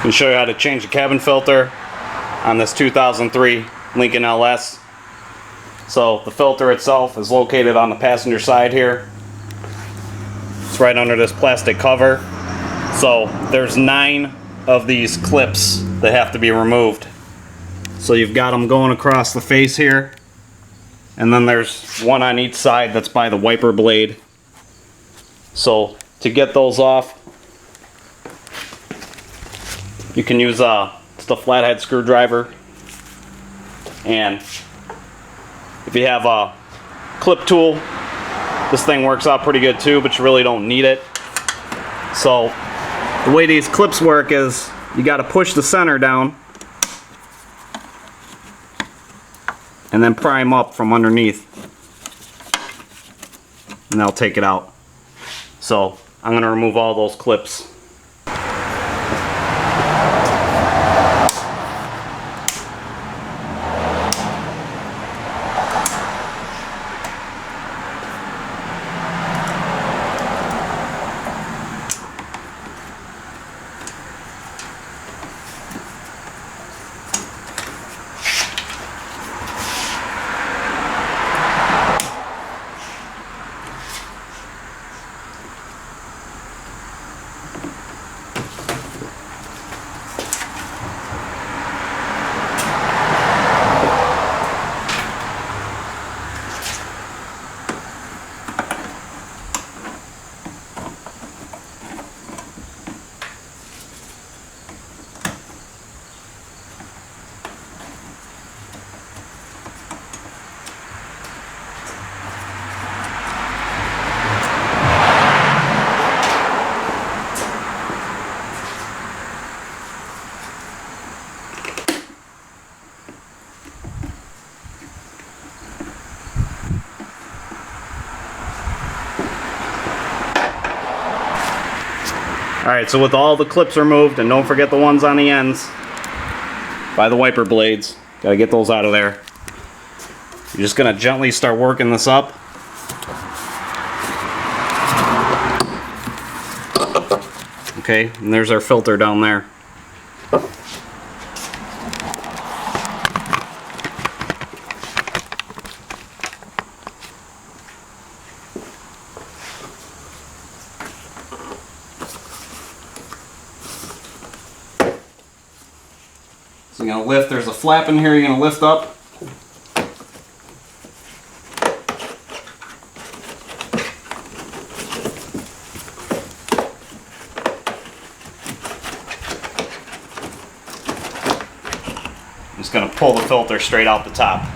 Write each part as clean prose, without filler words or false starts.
can show you how to change the cabin filter on this 2003 Lincoln LS. So the filter itself is located on the passenger side here. It's right under this plastic cover. So there's 9 of these clips that have to be removed. So you've got them going across the face here, and then there's one on each side that's by the wiper blade. So to get those off, you can use just a flathead screwdriver, and if you have a clip tool, this thing works out pretty good too, but you really don't need it. So the way these clips work is you got to push the center down and then pry them up from underneath, and they'll take it out. So I'm going to remove all those clips. Alright, so with all the clips removed, and don't forget the ones on the ends by the wiper blades, gotta get those out of there. You're just gonna gently start working this up. Okay, and there's our filter down there. So you're going to lift, there's a flap in here you're going to lift up. I'm just going to pull the filter straight out the top.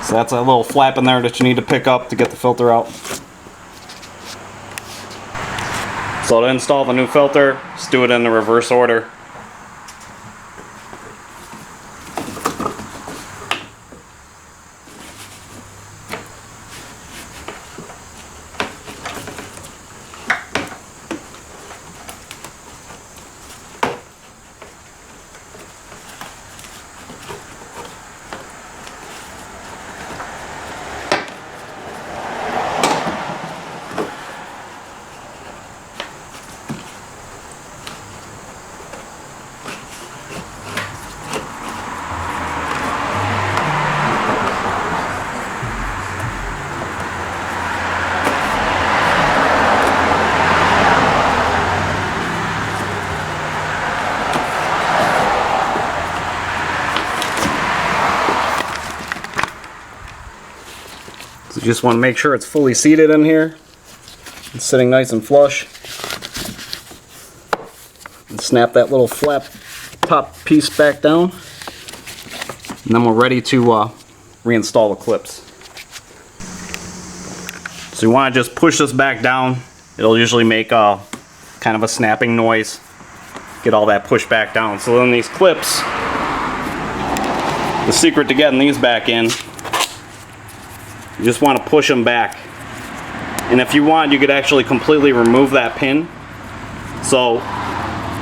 So that's a little flap in there that you need to pick up to get the filter out. So to install the new filter, just do it in the reverse order. So you just want to make sure it's fully seated in here. It's sitting nice and flush. And snap that little flap top piece back down. And then we're ready to reinstall the clips. So you want to just push this back down. It'll usually make a kind of a snapping noise. Get all that pushed back down. So then these clips, the secret to getting these back in, you just want to push them back. And if you want, you could actually completely remove that pin. So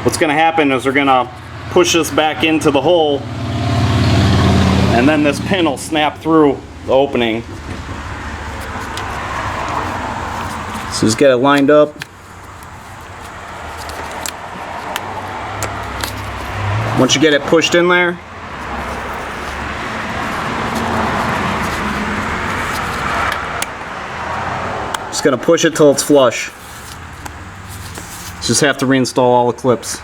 what's going to happen is we're going to push this back into the hole, and then this pin will snap through the opening. So just get it lined up. Once you get it pushed in there, just gonna push it till it's flush. Just have to reinstall all the clips.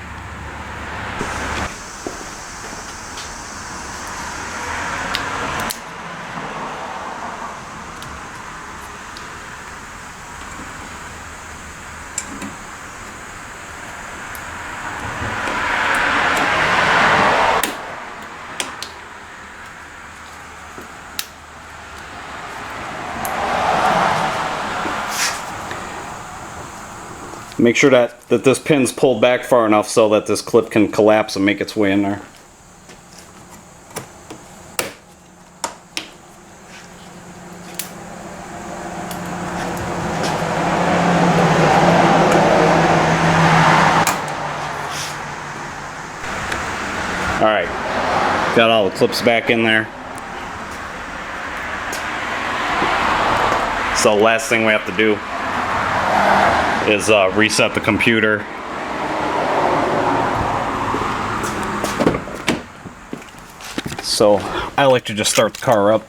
Make sure that this pin's pulled back far enough so that this clip can collapse and make its way in there. Alright, got all the clips back in there. So last thing we have to do is reset the computer. So I like to just start the car up.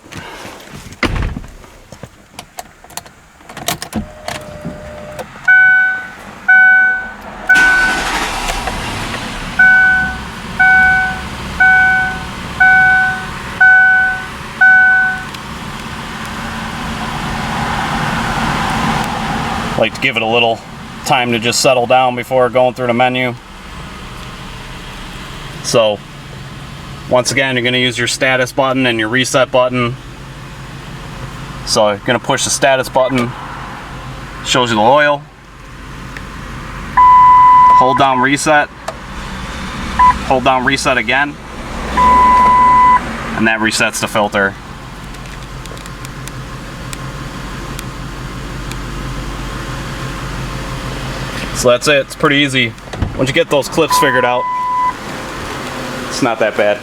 Like to give it a little time to just settle down before going through the menu. So once again, you're going to use your status button and your reset button. So you're going to push the status button, shows you the oil. Hold down reset, hold down reset again, and that resets the filter. So that's it. It's pretty easy. Once you get those clips figured out, it's not that bad.